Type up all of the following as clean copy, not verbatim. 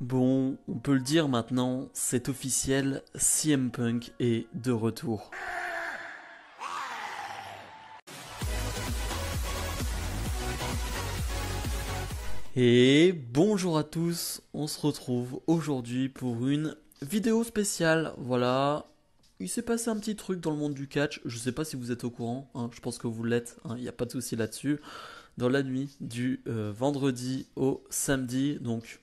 Bon, on peut le dire maintenant, c'est officiel, CM Punk est de retour. Et bonjour à tous, on se retrouve aujourd'hui pour une vidéo spéciale. Voilà, il s'est passé un petit truc dans le monde du catch, je sais pas si vous êtes au courant, hein, je pense que vous l'êtes, il n'y a pas de souci là-dessus. Dans la nuit du vendredi au samedi, donc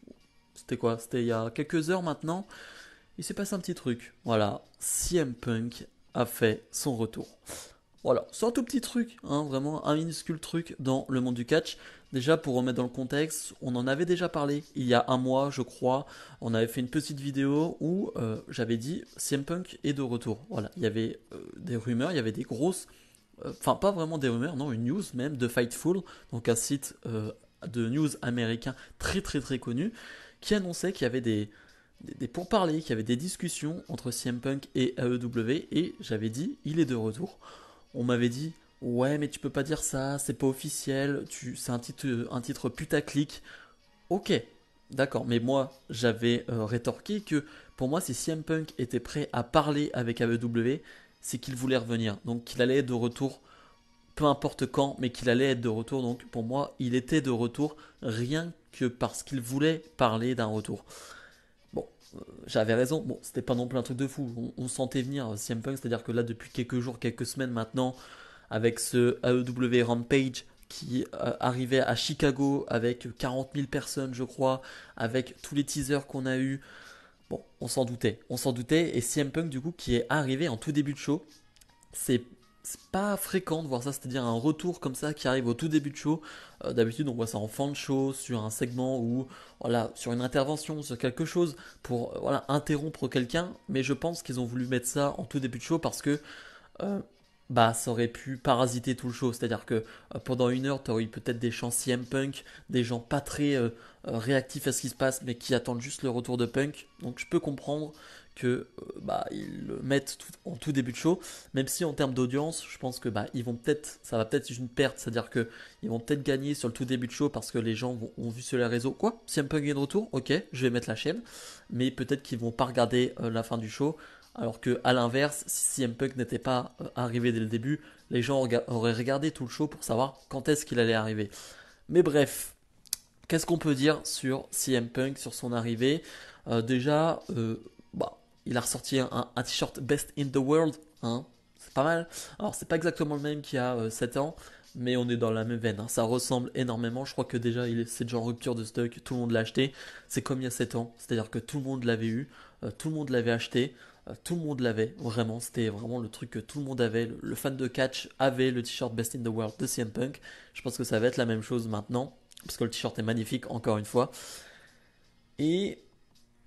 c'était quoi? C'était il y a quelques heures maintenant. Il s'est passé un petit truc. Voilà, CM Punk a fait son retour. Voilà, c'est un tout petit truc, hein, vraiment un minuscule truc dans le monde du catch. Déjà, pour remettre dans le contexte, on en avait déjà parlé il y a un mois, je crois. On avait fait une petite vidéo où j'avais dit CM Punk est de retour. Voilà, il y avait des rumeurs, il y avait des grosses. Enfin, pas vraiment des rumeurs, non, une news même de Fightful, donc un site de news américain très très très connu, qui annonçait qu'il y avait des pourparlers, qu'il y avait des discussions entre CM Punk et AEW, et j'avais dit, il est de retour. On m'avait dit, ouais, mais tu peux pas dire ça, c'est pas officiel, c'est un titre putaclic. Ok, d'accord, mais moi, j'avais rétorqué que pour moi, si CM Punk était prêt à parler avec AEW, c'est qu'il voulait revenir, donc qu'il allait être de retour peu importe quand, mais qu'il allait être de retour. Donc pour moi, il était de retour rien que parce qu'il voulait parler d'un retour. Bon, j'avais raison. Bon, c'était pas non plus un truc de fou. On sentait venir CM Punk, c'est-à-dire que là, depuis quelques jours, quelques semaines maintenant, avec ce AEW Rampage qui arrivait à Chicago avec 40 000 personnes, je crois, avec tous les teasers qu'on a eu. Bon, on s'en doutait, et CM Punk du coup qui est arrivé en tout début de show, c'est pas fréquent de voir ça, c'est-à-dire un retour comme ça qui arrive au tout début de show. D'habitude, on voit ça en fin de show, sur un segment ou voilà, sur une intervention, sur quelque chose pour voilà, interrompre quelqu'un. Mais je pense qu'ils ont voulu mettre ça en tout début de show parce que euh, bah, ça aurait pu parasiter tout le show. C'est-à-dire que pendant une heure, tu aurais eu peut-être des chants CM Punk, des gens pas très réactifs à ce qui se passe, mais qui attendent juste le retour de Punk. Donc je peux comprendre que bah, ils le mettent en tout début de show, même si en termes d'audience, je pense que bah, ils vont peut-être, ça va peut-être être une perte, c'est-à-dire que ils vont peut-être gagner sur le tout début de show parce que les gens ont vu sur les réseaux quoi, CM Punk est de retour, ok, je vais mettre la chaîne, mais peut-être qu'ils vont pas regarder la fin du show. Alors que à l'inverse, si CM Punk n'était pas arrivé dès le début, les gens auraient regardé tout le show pour savoir quand est-ce qu'il allait arriver. Mais bref, qu'est-ce qu'on peut dire sur CM Punk, sur son arrivée? Déjà, bah, il a ressorti un t-shirt Best in the World, hein, c'est pas mal. Alors c'est pas exactement le même qu'il y a 7 ans, mais on est dans la même veine, hein. Ça ressemble énormément. Je crois que déjà c'est déjà en rupture de stock, tout le monde l'a acheté. C'est comme il y a 7 ans, c'est-à-dire que tout le monde l'avait eu, tout le monde l'avait acheté. Tout le monde l'avait, vraiment, c'était vraiment le truc que tout le monde avait. Le fan de catch avait le t-shirt Best in the World de CM Punk. Je pense que ça va être la même chose maintenant, parce que le t-shirt est magnifique, encore une fois. Et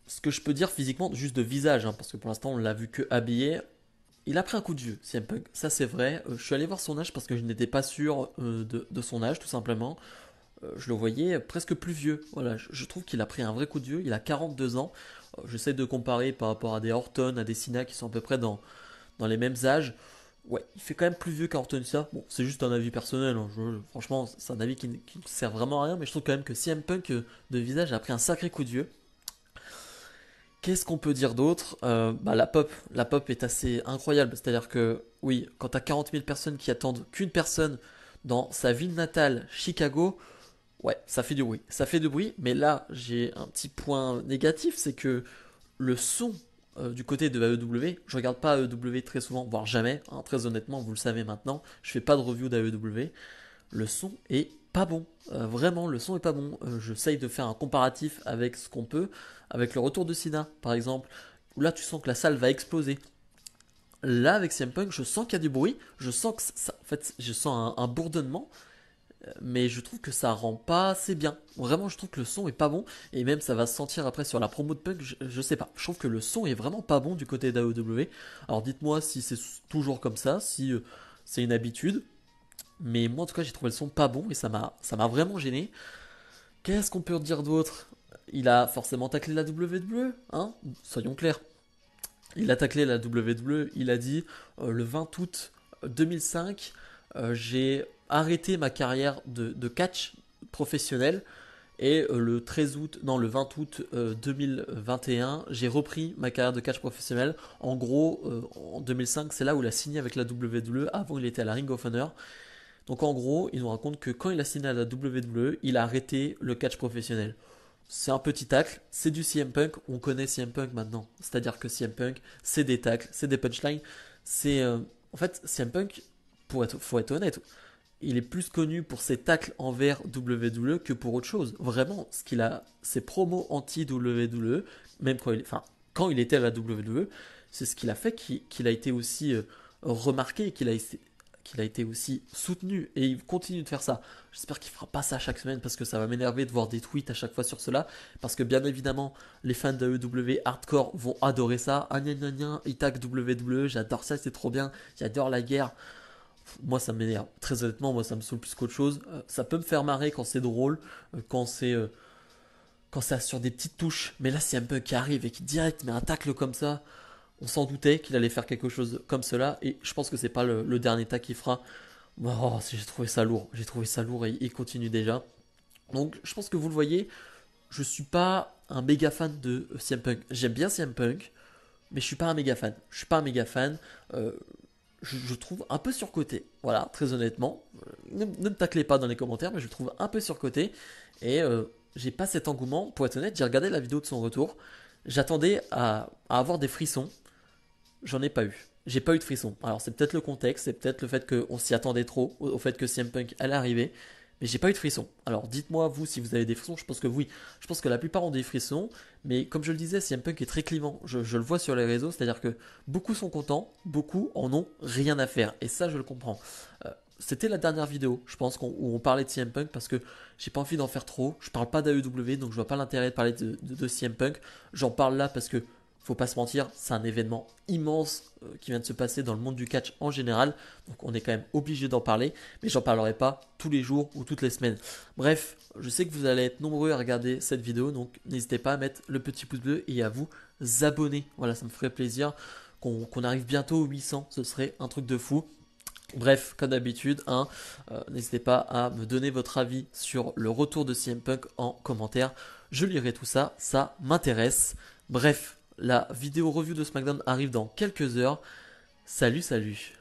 ce que je peux dire physiquement, juste de visage, hein, parce que pour l'instant on l'a vu que habillé, il a pris un coup de vieux, CM Punk, ça c'est vrai. Je suis allé voir son âge parce que je n'étais pas sûr de son âge, tout simplement. Je le voyais presque plus vieux. Voilà, je trouve qu'il a pris un vrai coup de vieux. Il a 42 ans. J'essaie de comparer par rapport à des Orton, à des Cena qui sont à peu près dans les mêmes âges. Ouais, il fait quand même plus vieux qu'Orton ça. Bon, c'est juste un avis personnel, hein. Franchement, c'est un avis qui ne sert vraiment à rien, mais je trouve quand même que CM Punk de visage a pris un sacré coup de vieux. Qu'est-ce qu'on peut dire d'autre? Bah, la pop est assez incroyable. C'est-à-dire que, oui, quand t'as 40 000 personnes qui attendent qu'une personne dans sa ville natale, Chicago, ouais, ça fait du bruit. Ça fait du bruit, mais là, j'ai un petit point négatif, c'est que le son du côté de AEW, je regarde pas AEW très souvent, voire jamais, hein, très honnêtement, vous le savez maintenant, je fais pas de review d'AEW, le son est pas bon. Vraiment, le son est pas bon. J'essaye de faire un comparatif avec ce qu'on peut, avec le retour de Cena, par exemple, où là tu sens que la salle va exploser. Là, avec CM Punk, je sens qu'il y a du bruit, je sens que ça, en fait, je sens un bourdonnement, mais je trouve que ça rend pas assez bien. Vraiment, je trouve que le son est pas bon, et même ça va se sentir après sur la promo de Punk, je sais pas. Je trouve que le son est vraiment pas bon du côté d'AEW. Alors dites-moi si c'est toujours comme ça, si c'est une habitude, mais moi en tout cas j'ai trouvé le son pas bon et ça m'a vraiment gêné. Qu'est-ce qu'on peut dire d'autre? Il a forcément taclé la WWE, hein? Soyons clairs. Il a taclé la WWE, il a dit le 20 août 2005, j'ai arrêté ma carrière de catch professionnel Et le 13 août, non le 20 août 2021, j'ai repris ma carrière de catch professionnel. En gros, en 2005, c'est là où il a signé avec la WWE. Avant, il était à la Ring of Honor. Donc en gros, il nous raconte que quand il a signé à la WWE, il a arrêté le catch professionnel. C'est un petit tacle, c'est du CM Punk, on connaît CM Punk maintenant. C'est-à-dire que CM Punk, c'est des tacles, c'est des punchlines. C'est En fait, CM Punk, faut être honnête, il est plus connu pour ses tacles envers WWE que pour autre chose. Vraiment, ce qu'il a, ses promos anti-WWE, même quand il était à la WWE, c'est ce qu'il a fait qu'il a été aussi remarqué, qu'il a été aussi soutenu. Et il continue de faire ça. J'espère qu'il fera pas ça chaque semaine parce que ça va m'énerver de voir des tweets à chaque fois sur cela. Parce que bien évidemment, les fans de AEW hardcore vont adorer ça. Ah gna gna gna, il tag WWE, j'adore ça, c'est trop bien, j'adore la guerre. Moi ça m'énerve, très honnêtement, moi ça me saoule plus qu'autre chose. Ça peut me faire marrer quand c'est drôle, quand c'est sur des petites touches, mais là c'est un peu qui arrive et qui direct met un tacle comme ça, on s'en doutait qu'il allait faire quelque chose comme cela, et je pense que c'est pas le dernier tacle qu'il fera. Oh, j'ai trouvé ça lourd, et il continue déjà. Donc je pense que vous le voyez, je suis pas un méga fan de CM Punk. J'aime bien CM Punk, mais je suis pas un méga fan. Je suis pas un méga fan. Euh, je trouve un peu surcoté. Voilà, très honnêtement. Ne me taclez pas dans les commentaires, mais je le trouve un peu surcoté. Et j'ai pas cet engouement. Pour être honnête, j'ai regardé la vidéo de son retour. J'attendais à avoir des frissons. J'en ai pas eu. J'ai pas eu de frissons. Alors c'est peut-être le contexte, c'est peut-être le fait qu'on s'y attendait trop, au fait que CM Punk allait arriver. Mais j'ai pas eu de frissons. Alors dites-moi vous si vous avez des frissons. Je pense que oui. Je pense que la plupart ont des frissons. Mais comme je le disais, CM Punk est très clivant. Je le vois sur les réseaux. C'est-à-dire que beaucoup sont contents, beaucoup en ont rien à faire. Et ça, je le comprends. C'était la dernière vidéo, je pense, où on parlait de CM Punk parce que j'ai pas envie d'en faire trop. Je parle pas d'AEW, donc je vois pas l'intérêt de parler de CM Punk. J'en parle là parce que faut pas se mentir, c'est un événement immense qui vient de se passer dans le monde du catch en général. Donc on est quand même obligé d'en parler, mais j'en parlerai pas tous les jours ou toutes les semaines. Bref, je sais que vous allez être nombreux à regarder cette vidéo, donc n'hésitez pas à mettre le petit pouce bleu et à vous abonner. Voilà, ça me ferait plaisir qu'on arrive bientôt aux 800, ce serait un truc de fou. Bref, comme d'habitude, hein, n'hésitez pas à me donner votre avis sur le retour de CM Punk en commentaire. Je lirai tout ça, ça m'intéresse. Bref, la vidéo review de SmackDown arrive dans quelques heures. Salut, salut.